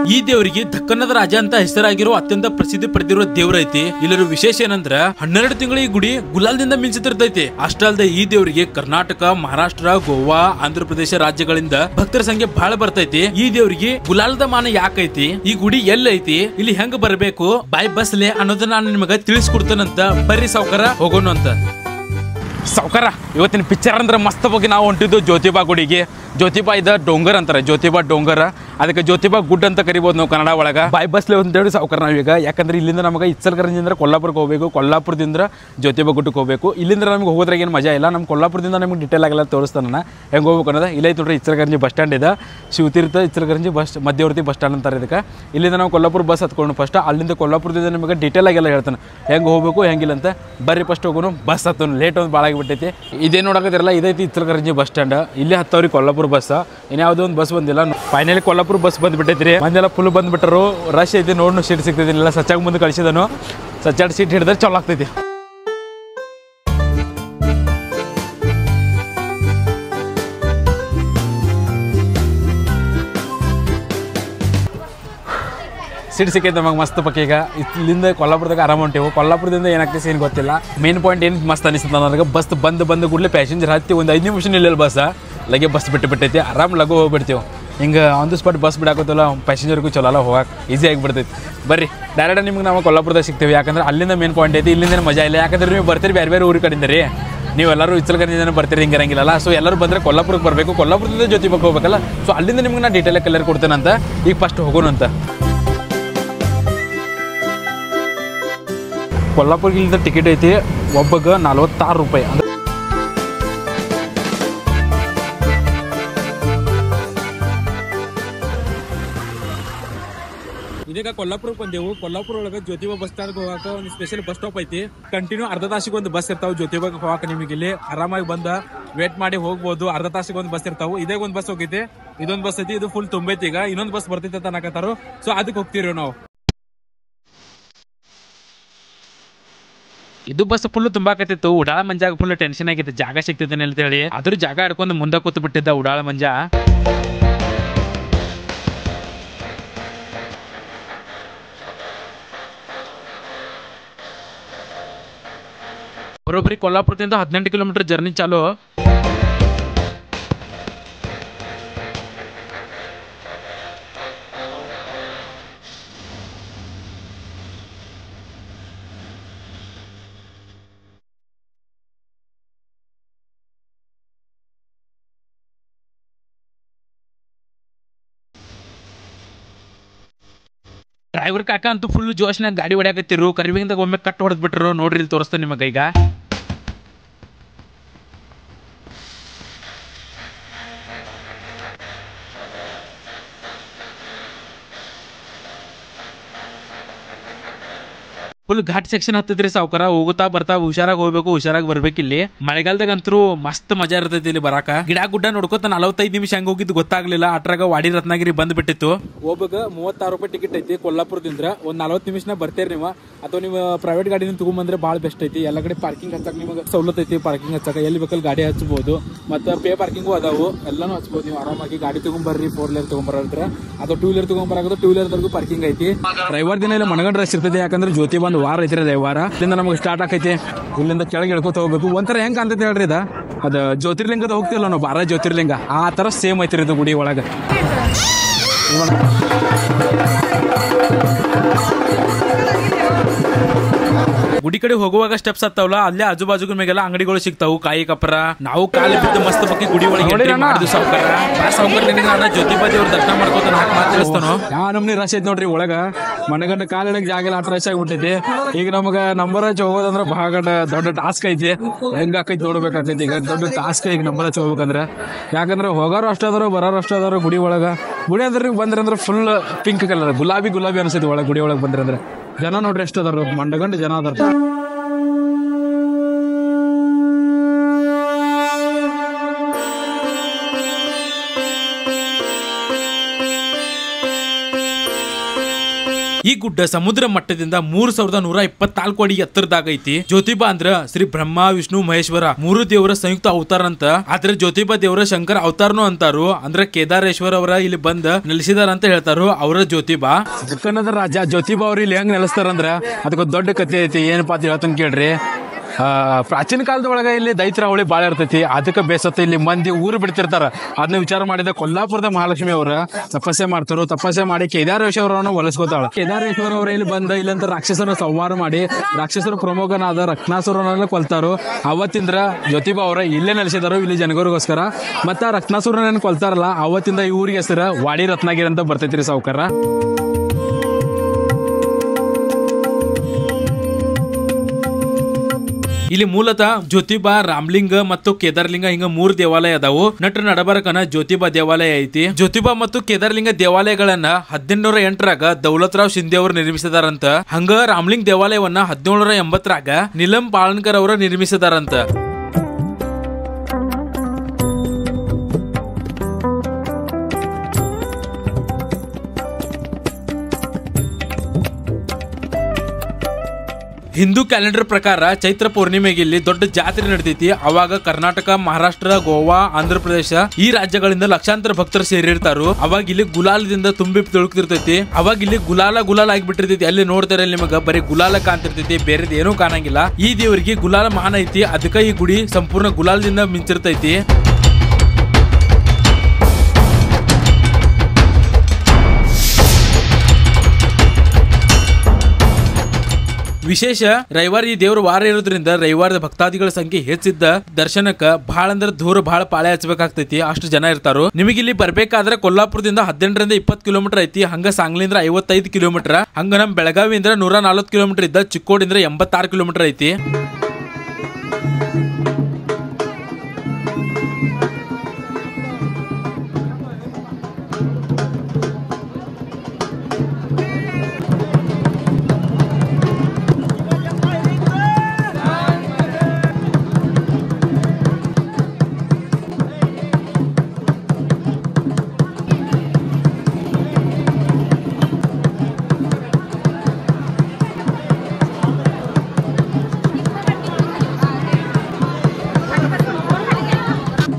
ಈ ದೇವರಿಗೆ ದಕ್ಕನ್ನದ ರಾಜ ಅಂತ ಹೆಸರಾಗಿರೋ ಅತ್ಯಂತ ಪ್ರಸಿದ್ಧಿ ಪಡೆದಿರೋ ದೇವ್ರ ಐತಿ. ಇಲ್ಲರ ವಿಶೇಷ ಏನಂದ್ರ 12 ತಿಂಗಳ ಈ ಗುಡಿ ಗುಲಾಲ್ದಿಂದ ಮಿಂಚುತ್ತಿರ್ತೈತಿ. ಅಷ್ಟಲ್ದೆ ಈ ದೇವರಿಗೆ ಕರ್ನಾಟಕ, ಮಹಾರಾಷ್ಟ್ರ, ಗೋವಾ, ಆಂಧ್ರ ಪ್ರದೇಶ ರಾಜ್ಯಗಳಿಂದ ಭಕ್ತರ ಸಂಖ್ಯೆ ಬಹಳ ಬರ್ತೈತಿ. ಈ ದೇವರಿಗೆ ಗುಲಾಲ್ದ ಮಾನ ಯಾಕೈತಿ, ಈ ಗುಡಿ ಎಲ್ಲೈತಿ, ಇಲ್ಲಿ ಹೆಂಗ್ ಬರ್ಬೇಕು, ಬಾಯ್ ಬಸ್ಲೆ ಅನ್ನೋದನ್ನ ನಾನು ನಿಮಗ ತಿಳಿಸ್ಕೊಡ್ತೇನಂತ. ಬರ್ರಿ ಸಾವ್ಕಾರ ಹೋಗೋಣ ಅಂತ. ಸಾವ್ಕಾರ, ಇವತ್ತಿನ ಪಿಕ್ಚರ್ ಅಂದ್ರೆ ಮಸ್ತ್ ಬಗ್ಗೆ ನಾವು ಹೊಂಟಿದ್ದು ಜ್ಯೋತಿಬಾ ಗುಡಿಗೆ. ಜ್ಯೋತಿಬಾ ಇದ ಡೋಂಗರ್ ಅಂತಾರೆ, ಜ್ಯೋತಿಬಾ ಡೋಂಗರ, ಅದಕ್ಕೆ ಜ್ಯೋತಿಬಾ ಗುಡ್ ಅಂತ ಕರಿಬೋದು ನಾವು ಕನ್ನಡ ಒಳಗ. ಬಾಯ್ ಬಸ್ಲೆ ಅಂತೇಳಿ ಸಾವ್ಕಾರ ನಾವೀಗ, ಯಾಕಂದ್ರೆ ಇಲ್ಲಿಂದ ನಮಗೆ ಇಚ್ಚಲಕರಂಜಿಂದ ಕೊಲ್ಲಾಪುರಕ್ಕೆ ಹೋಗ್ಬೇಕು, ಕೊಲ್ಲಾಪುರದಿಂದ ಜ್ಯೋತಿಬಾ ಗುಡ್ಡಕ್ಕೆ ಹೋಗ್ಬೇಕು. ಇಲ್ಲಿಂದ ನಮ್ಗೆ ಹೋಗೋದ್ರಾಗ ಏನು ಮಜಾ ಇಲ್ಲ. ನಮ್ಮ ಕೊಲ್ಲಾಪುರದಿಂದ ನಮ್ಗೆ ಡಿಟೇಲ್ ಆಗಲ್ಲ ತೋರಿಸ್ತಾನ ಹೆಂಗೆ ಹೋಗ್ಬೇಕು ಅನ್ನೋದು. ಇಲ್ಲೈತೆ ನೋಡ್ರಿ ಇಚ್ಚಲಕರಂಜಿ ಬಸ್ ಸ್ಟ್ಯಾಂಡ್ ಇದೆ, ಶಿವತೀರ್ಥ ಇಚ್ಚಲಕರಂಜಿ ಬಸ್ ಮಧ್ಯವರ್ತಿ ಬಸ್ ಸ್ಟ್ಯಾಂಡ್ ಅಂತಾರೆ ಇದಕ್ಕೆ. ಇಲ್ಲಿಂದ ನಾವು ಕೊಲ್ಲಾಪುರ ಬಸ್ ಹತ್ಕೊಂಡು ಫಸ್ಟ್, ಅಲ್ಲಿಂದ ಕೊಲ್ಲಾಪುರದಿಂದ ನಿಮಗೆ ಡಿಟೇಲ್ ಆಗಿಲ್ಲ ಹೇಳ್ತಾನೆ ಹೆಂಗೆ ಹೋಗ್ಬೇಕು ಹೆಂಗಿಲ್ಲ ಅಂತ. ಬರ್ರಿ ಫಸ್ಟ್ ಹೋಗೋನು, ಬಸ್ ಹತ್ತೋನು, ಲೇಟ್ ಒಂದು ಭಾಳ ಆಗಿಬಿಟ್ಟೈತಿ. ಇದೇ ನೋಡೋದಿರಲ್ಲ, ಇದೈತಿ ಇಚ್ಚಲಕರಂಜಿ ಬಸ್ ಸ್ಟ್ಯಾಂಡ್. ಇಲ್ಲಿ ಹತ್ತವ್ರಿ ಕೊಲ್ಲಾಪುರ ಬಸ್, ಇನ್ಯಾವುದೋ ಒಂದು ಬಸ್ ಬಂದಿಲ್ಲ. ಫೈನಲಿ ಕೊಲ್ಲಾಪುರ ಬಸ್ ಬಂದ್ಬಿಟ್ಟೈತ್ರಿ. ಮಂದೆಲ್ಲ ಫುಲ್ ಬಂದ್ಬಿಟ್ಟರು, ರಶ್ ಐತಿ. ನೋಡ್ ಸೀಟ್ ಸಿಗ್ತೈತಿ, ಸಚ್ಚಾಗ ಮುಂದೆ ಕಳಿಸಿದನು. ಸಚ್ಚಾಡ್ ಸೀಟ್ ಹಿಡಿದ್ರೆ ಚಲೋ ಆಗ್ತೈತಿ. ಸೀಟ್ ಸಿಕ್ಕೈತೆ ನಮಗೆ ಮಸ್ತ್ ಪಕ್ಕ. ಈಗ ಇಲ್ಲಿಂದ ಕೊಲ್ಲಾಪುರದಾಗ ಆರಾಮ ಹೊಂಟೇವು. ಕೊಲ್ಲಾಪುರದಿಂದ ಏನಾಗ್ತೈತೆ ಏನು ಗೊತ್ತಿಲ್ಲ. ಮೇನ್ ಪಾಯಿಂಟ್ ಏನು ಮಸ್ತ್ ಅನಿಸುತ್ತೆ ನನಗೆ, ಬಸ್ ಬಂದು ಕೂಡಲೇ ಪ್ಯಾಸೆಂಜರ್ ಹತ್ತಿ ಒಂದು 5 ನಿಮಿಷ ನಿಲ್ಲ ಬಸ್, ಲಗೆ ಬಸ್ ಬಿಟ್ಟೈತಿ. ಆರಾಮ್ ಲಗು ಹೋಗ್ಬಿಡ್ತೀವಿ. ಹಿಂಗೆ ಆನ್ ದ ಸ್ಪಾಟ್ ಬಸ್ ಬಿಡಾಕೋತಲ್ಲ, ಪ್ಯಾಸೆಂಜರ್ಗೂ ಚಲೋ ಅಲ್ಲ, ಹೋಗಕ್ಕೆ ಈಸಿ ಆಗಿಬಿಡ್ತೈತಿ. ಬರ್ರಿ ಡೈರೆಕ್ಟ್ ನಿಮ್ಗೆ ನಾವು ಕೊಲ್ಲಾಪುರದಾಗ ಸಿಗ್ತೀವಿ. ಯಾಕಂದ್ರೆ ಅಲ್ಲಿಂದ ಮೇನ್ ಪಾಯಿಂಟ್ ಐತಿ, ಇಲ್ಲಿಂದ ಮಜಾ ಇಲ್ಲ. ಯಾಕಂದ್ರೆ ನೀವು ಬರ್ತೀರಿ ಬೇರೆ ಬೇರೆ ಊರ ಕಡೆಯಿಂದ ರೀ, ನೀವೆಲ್ಲರೂ ಇಚ್ಚಲಕರಂಜಿಂದ ಬರ್ತೀರಿ, ಹಿಂಗೆ ಇರಂಗಿಲ್ಲ. ಸೊ ಎಲ್ಲರೂ ಬಂದರೆ ಕೊಲ್ಲಾಪುರಕ್ಕೆ ಬರಬೇಕು, ಕೊಲ್ಲಾಪುರದಿಂದ ಜ್ಯೋತಿಬಾಕ್ಕೆ ಹೋಗ್ಬೇಕಲ್ಲ. ಸೊ ಅಲ್ಲಿಂದ ನಿಮ್ಗೆ ನಾನು ಡೀಟೇಲಾಗಿ ಕಲರ್ ಕೊಡ್ತೇನಂತ. ಈಗ ಫಸ್ಟ್ ಹೋಗೋಣಂತ. ಕೊಲ್ಲಾಪುರಕ್ಕೆ ಇಲ್ಲಿಂದ ಟಿಕೆಟ್ ಐತಿ ಒಬ್ಬಗೆ 46 ರೂಪಾಯಿ. ಇದೀಗ ಕೊಲ್ಲಾಪುರಕ್ಕೆ ಬಂದೆವು. ಕೊಲ್ಲಾಪುರ ಒಳಗೆ ಜ್ಯೋತಿಬಾ ಬಸ್ ಸ್ಟ್ಯಾಂಡ್ ಹೋಗಾಕ ಒಂದು ಸ್ಪೆಷಲ್ ಬಸ್ ಸ್ಟಾಪ್ ಐತಿ. ಕಂಟಿನ್ಯೂ ಅರ್ಧ ತಾಸಿಗೆ ಒಂದು ಬಸ್ ಇರ್ತಾವೆ ಜ್ಯೋತಿಬಾಗೆ ಹೋಗಾಕ. ನಿಮಗೆ ಇಲ್ಲಿ ಆರಾಮಾಗಿ ಬಂದ ವೇಟ್ ಮಾಡಿ ಹೋಗ್ಬೋದು. ಅರ್ಧ ತಾಸಿಗೆ ಒಂದು ಬಸ್ ಇರ್ತಾವೆ. ಇದೇ ಒಂದು ಬಸ್ ಹೋಗೈತಿ, ಇದೊಂದು ಬಸ್ ಐತಿ, ಇದು ಫುಲ್ ತುಂಬೈತಿ. ಈಗ ಇನ್ನೊಂದು ಬಸ್ ಬರ್ತೈತೆ ಅಂತ ಅನ್ನಕತ್ತಾರು. ಸೊ ಅದಕ್ಕೆ ಹೋಗ್ತೀವಿ ನಾವು. ಇದು ಬಸ್ ಫುಲ್ ತುಂಬಾಕತ್ತಿತ್ತು. ಉಡಾಳ ಮಂಜಾಗ ಫುಲ್ ಟೆನ್ಷನ್ ಆಗಿತ್ತು, ಜಾಗ ಸಿಗ್ತಿದ್ದೇನೆ ಅಂತ ಹೇಳಿ. ಅದ್ರ ಜಾಗ ಹಿಡ್ಕೊಂಡು ಮುಂದೆ ಕೂತು ಬಿಟ್ಟಿದ್ದ ಉಡಾಳ ಮಂಜ. ಬರೋಬ್ಬರಿ ಕೊಲ್ಲಾಪುರದಿಂದ 18 ಕಿಲೋಮೀಟರ್ ಜರ್ನಿ ಚಾಲು. ಡ್ರೈವರ್ ಕಾಕ ಅಂತೂ ಫುಲ್ ಜೋಶ್ನಾಗ ಗಾಡಿ ಹೊಡ್ಯಾಕತ್ತಿರು. ಕರಿವಿಂದಾಗ ಒಮ್ಮೆ ಕಟ್ ಹೊಡೆದ್ಬಿಟ್ರು. ನೋಡ್ರಿ ಇಲ್ಲಿ ತೋರಿಸ್ತೇನೆ ನಿಮಗೆ ಈಗ. ಫುಲ್ ಘಾಟ್ ಸೆಕ್ಷನ್ ಹತ್ತಿದ್ರಿ ಸಾವ್ಕಾರ. ಹೋಗುತ್ತಾ ಬರ್ತಾ ಹುಷಾರಾಗಿ ಹೋಗ್ಬೇಕು, ಹುಷಾರಾಗಿ ಬರ್ಬೇಕು. ಇಲ್ಲಿ ಮಳೆಗಾಲದಾಗ ಅಂತೂ ಮಸ್ತ್ ಮಜಾ ಇರ್ತೈತಿ ಇಲ್ಲಿ ಬರಾಕ. ಗಿಡ ಗುಡ್ಡ ನೋಡ್ಕೊತ 45 ನಿಮಿಷ ಹೆಂಗ್ ಹೋಗಿದ್ದು ಗೊತ್ತಾಗ್ಲಿಲ್ಲ. ಅಟ್ರಾಗ ವಾಡಿ ರತ್ನಗಿರಿ ಬಂದ್ ಬಿಟ್ಟಿತ್ತು. ಒಬ್ಬಗ 36 ರೂಪಾಯಿ ಟಿಕೆಟ್ ಐತಿ ಕೊಲ್ಲಾಪುರದಿಂದ. ಒಂದ್ 40 ನಿಮಿಷನ ಬರ್ತೀರಿ ನೀವು, ಅಥವಾ ನೀವು ಪ್ರೈವೇಟ್ ಗಾಡಿನ ತಗೊಂಡ್ಬಂದ್ರೆ ಭಾಳ ಬೆಸ್ಟ್ ಐತಿ. ಎಲ್ಲ ಕಡೆ ಪಾರ್ಕಿಂಗ್ ಹಚ್ಚಕ್ ನಿಮಗೆ ಸವಲತ್ತು ಐತಿ. ಪಾರ್ಕಿಂಗ್ ಹಚ್ಚಕ ಎಲ್ಲಿ ಬೇಕಲ್ಲಿ ಗಾಡಿ ಹಚ್ಚಬಹುದು. ಮತ್ತೆ ಪೇ ಪಾರ್ಕಿಂಗು ಅದಾವು, ಎಲ್ಲಾನು ಹಚ್ಬಹುದು. ನೀವು ಆರಾಮಾಗಿ ಗಾಡಿ ತಗೊಂಡ್ಬರ್ರಿ. 4 ವೀಲರ್ ತಗೊಂಡ್ಬರ ಅಥವಾ 2 ವೀಲರ್ ತಗೊಂಡ್ಬರಾಗ 2 ವೀಲರ್ವರೆಗೂ ಪಾರ್ಕಿಂಗ್ ಐತಿ. ರವಿವಾರ ದಿನ ಇಲ್ಲ ಮನಗಂಡ ರಶ್ ಇರ್ತೈತಿ. ಯಾಕಂದ್ರೆ ಜ್ಯೋತಿ ಬಂದು ವಾರ ಐತ್ರಿ ರವಿವಾರ. ಇಲ್ಲಿಂದ ನಮಗೆ ಸ್ಟಾರ್ಟ್ ಆಕೈತಿ. ಇಲ್ಲಿಂದ ಕೆಳಗೆ ಇಳ್ಕೊತ ಹೋಗ್ಬೇಕು. ಒಂಥರ ಹೆಂಗ್ ಕಾಣ್ತೈತಿ ಹೇಳ್ರಿ, ಅದು ಜ್ಯೋತಿರ್ಲಿಂಗದ ಹೋಗ್ತಿಲ್ಲ ನಾವು, 12 ಜ್ಯೋತಿರ್ಲಿಂಗ ಆ ತರ ಸೇಮ್ ಐತ್ರಿ ಇದು ಗುಡಿ ಒಳಗೆ. ಗುಡಿ ಕಡೆ ಹೋಗುವಾಗ ಸ್ಟೆಪ್ಸ್ ಹತ್ತಾವಲ್ಲ, ಅಲ್ಲೇ ಆಜು ಬಾಜು ಮೇಗೆಲ್ಲ ಅಂಗಡಿಗಳು ಸಿಗ್ತಾವು, ಕಾಯಿ ಕಪ್ಪರ. ನಾವು ಕಾಲಿ ಬಿದ್ದು ಮಸ್ತ್ ಬಗ್ಗೆ ಗುಡಿ ಒಳಗೆ ಮಾಡಿದ್ವಿ ಸಾವ್ಕಾರ. ಜ್ಯೋತಿಬಾ ದೇವ್ರ ದರ್ಶನ ಮಾಡ್ಕೋತ ತಿಳಿಸ್ತಾನೋ. ನಮ್ನಿ ರಶ್ ಐತಿ ನೋಡ್ರಿ ಒಳಗ. ಮನೆಗಂಡ ಕಾಲಿಡಕ್ ಜಾಗ ಇಲ್ಲ, ಅಟ್ ರಶ್ ಆಗಿಬಿಟ್ಟೈತಿ. ಈಗ ನಮಗ ನಂಬರ್ ಹಚ್ಚಿ ಹೋಗೋದಂದ್ರ ಬಹಳ ದೊಡ್ಡ ಟಾಸ್ಕ್ ಐತಿ. ಹೆಂಗ ಆಕೈತಿ ನೋಡ್ಬೇಕಾಗ್ತೈತಿ. ಈಗ ದೊಡ್ಡ ಟಾಸ್ಕ್ ಈಗ ನಂಬರ್ ಹಚ್ಚಿ ಹೋಗ್ಬೇಕಂದ್ರ. ಯಾಕಂದ್ರೆ ಹೋಗೋರು ಅಷ್ಟಾದ್ರು ಬರೋರು ಅಷ್ಟಾದ್ರು ಗುಡಿ ಒಳಗ. ಗುಡಿ ಅಂದ್ರೆ ಬಂದ್ರಂದ್ರೆ ಫುಲ್ ಪಿಂಕ್ ಕಲರ್, ಗುಲಾಬಿ ಅನಿಸ್ತೈತಿ ಒಳಗೆ. ಗುಡಿ ಒಳಗೆ ಬಂದ್ರಂದ್ರೆ ಜನ ನೋಡ್ರಿ ಎಷ್ಟು ಅದಾರ, ಮಂಡಗಂಡು ಜನ ಅದಾರ. ಈ ಗುಡ್ಡ ಸಮುದ್ರ ಮಟ್ಟದಿಂದ 3124 ಅಡಿ ಎತ್ತರದಾಗ ಐತಿ. ಜ್ಯೋತಿಬಾ ಅಂದ್ರ ಶ್ರೀ ಬ್ರಹ್ಮ ವಿಷ್ಣು ಮಹೇಶ್ವರ 3 ದೇವರ ಸಂಯುಕ್ತ ಅವತಾರ ಅಂತ. ಆದ್ರೆ ಜ್ಯೋತಿಬಾ ದೇವರ ಶಂಕರ ಅವತಾರನು ಅಂತಾರು. ಅಂದ್ರೆ ಕೇದಾರೇಶ್ವರ ಅವರ ಇಲ್ಲಿ ಬಂದ ನೆಲೆಸಿದಾರ ಅಂತ ಹೇಳ್ತಾರು. ಅವರ ಜ್ಯೋತಿಬಾ ಕನ್ನಡ ರಾಜ ಜ್ಯೋತಿಬಾ ಅವ್ರು ಇಲ್ಲಿ ಹೆಂಗ್ ನೆಲೆಸ್ತಾರಂದ್ರ ಅದಕ್ಕೊಂದು ದೊಡ್ಡ ಕಥೆ ಐತಿ. ಏನಪ್ಪಾ ಅಂತ ಹೇಳ್ತಾನೆ ಕೇಳ್ರಿ. ಪ್ರಾಚೀನ ಕಾಲದೊಳಗ ಇಲ್ಲಿ ದೈತ್ರ ಅವಳಿ ಬಾಳ ಇರ್ತೈತಿ. ಅದಕ್ಕೆ ಬೇಸತ್ತ ಇಲ್ಲಿ ಮಂದಿ ಊರು ಬಿಡ್ತಿರ್ತಾರ. ಅದನ್ನ ವಿಚಾರ ಮಾಡಿದ ಕೊಲ್ಲಾಪುರದ ಮಹಾಲಕ್ಷ್ಮಿ ಅವರ ತಪಸ್ಸೆ ಮಾಡ್ತಾರೋ. ತಪಸ್ಸೆ ಮಾಡಿ ಕೇದಾರೇಶ್ವರವನ್ನು ಒಲಿಸ್ಕೋತಾಳ. ಕೇದಾರೇಶ್ವರ ಅವರ ಇಲ್ಲಿ ಬಂದ ಇಲ್ಲಂತ ರಾಕ್ಷಸರ ಸಂಹಾರ ಮಾಡಿ ರಾಕ್ಷಸರ ಪ್ರಮುಖನಾದ ರತ್ನಾಸುರನನ್ನ ಕೊಲ್ತಾರೋ. ಅವತ್ತಿಂದ್ರ ಜ್ಯೋತಿಬಾ ಅವರ ಇಲ್ಲೇ ನೆಲೆಸಿದಾರೋ ಇಲ್ಲಿ ಜನಗಳಿಗೋಸ್ಕರ. ಮತ್ತ ರತ್ನಾಸುರನ ಕೊಲ್ತಾರಲ್ಲ ಅವತ್ತಿಂದ ಈ ಊರಿಗೆ ಹೆಸರ ವಾಡಿ ರತ್ನಗಿರಿ ಅಂತ ಬರ್ತೈತ್ರಿ ಸಾವುಕಾರ. ಇಲ್ಲಿ ಮೂಲತಃ ಜ್ಯೋತಿಬಾ, ರಾಮಲಿಂಗ ಮತ್ತು ಕೇದಾರಲಿಂಗ ಹಿಂಗ 3 ದೇವಾಲಯ ಅದಾವು. ನಟ ನಡಬರಕನ ಜ್ಯೋತಿಬಾ ದೇವಾಲಯ ಐತಿ. ಜ್ಯೋತಿಬಾ ಮತ್ತು ಕೇದಾರಲಿಂಗ ದೇವಾಲಯಗಳನ್ನ 1808ರಾಗ ದೌಲತರಾವ್ ಶಿಂದೆ ಅವರು ನಿರ್ಮಿಸಿದಾರಂತ. ಹಂಗ ರಾಮಲಿಂಗ ದೇವಾಲಯವನ್ನ 1780ರಾಗ ನಿಲಂ ಪಾಳ್ಕರ್ ಅವರು ನಿರ್ಮಿಸಿದಾರಂತ. ಹಿಂದೂ ಕ್ಯಾಲೆಂಡರ್ ಪ್ರಕಾರ ಚೈತ್ರ ಪೌರ್ಣಿಮೆಗೆ ಇಲ್ಲಿ ದೊಡ್ಡ ಜಾತ್ರೆ ನಡೀತೈತಿ. ಅವಾಗ ಕರ್ನಾಟಕ, ಮಹಾರಾಷ್ಟ್ರ, ಗೋವಾ, ಆಂಧ್ರ ಪ್ರದೇಶ ಈ ರಾಜ್ಯಗಳಿಂದ ಲಕ್ಷಾಂತರ ಭಕ್ತರು ಸೇರಿರ್ತಾರು. ಅವಾಗ ಇಲ್ಲಿ ಗುಲಾಲದಿಂದ ತುಂಬಿ ತುಳುಕ್ತಿರ್ತೈತಿ. ಅವಾಗ ಇಲ್ಲಿ ಗುಲಾಲ ಆಗಿಬಿಟ್ಟಿರ್ತೈತಿ. ಅಲ್ಲಿ ನೋಡ್ತಾರೆ ನಿಮಗ ಬರೀ ಗುಲಾಲ ಕಾಣ್ತಿರ್ತೈತಿ, ಬೇರೆದ್ ಏನೂ ಕಾಣಂಗಿಲ್ಲ. ಈ ದೇವರಿಗೆ ಗುಲಾಲ ಮಹಾನ್ ಐತಿ. ಅದಕ್ಕ ಈ ಗುಡಿ ಸಂಪೂರ್ಣ ಗುಲಾಲದಿಂದ ಮಿಂಚಿರ್ತೈತಿ. ವಿಶೇಷ ರವಿವಾರ ಈ ದೇವ್ರ ವಾರ ಇರೋದ್ರಿಂದ ರವಿವಾರದ ಭಕ್ತಾದಿಗಳ ಸಂಖ್ಯೆ ಹೆಚ್ಚಿದ್ದ ದರ್ಶನಕ್ಕ ಬಹಳ ಅಂದ್ರೆ ಬಹಳ ಪಾಳೆ ಹಚ್ಚಬೇಕಾಗ್ತೈತಿ. ಅಷ್ಟು ಜನ ಇರ್ತಾರೋ. ನಿಮಗೆ ಇಲ್ಲಿ ಬರ್ಬೇಕಾದ್ರೆ ಕೊಲ್ಲಾಪುರದಿಂದ 18ರಿಂದ 20 ಕಿಲೋಮೀಟರ್ ಐತಿ. ಹಂಗ ಸಾಂಗ್ಲಿಂದ್ರ 55 ಕಿಲೋಮೀಟರ್. ಹಂಗ ನಮ್ ಬೆಳಗಾವಿಯಿಂದ 140 ಕಿಲೋಮೀಟರ್ ಇದ್ದ. ಚಿಕ್ಕೋಡಿಂದ್ರ 86 ಕಿಲೋಮೀಟರ್ ಐತಿ.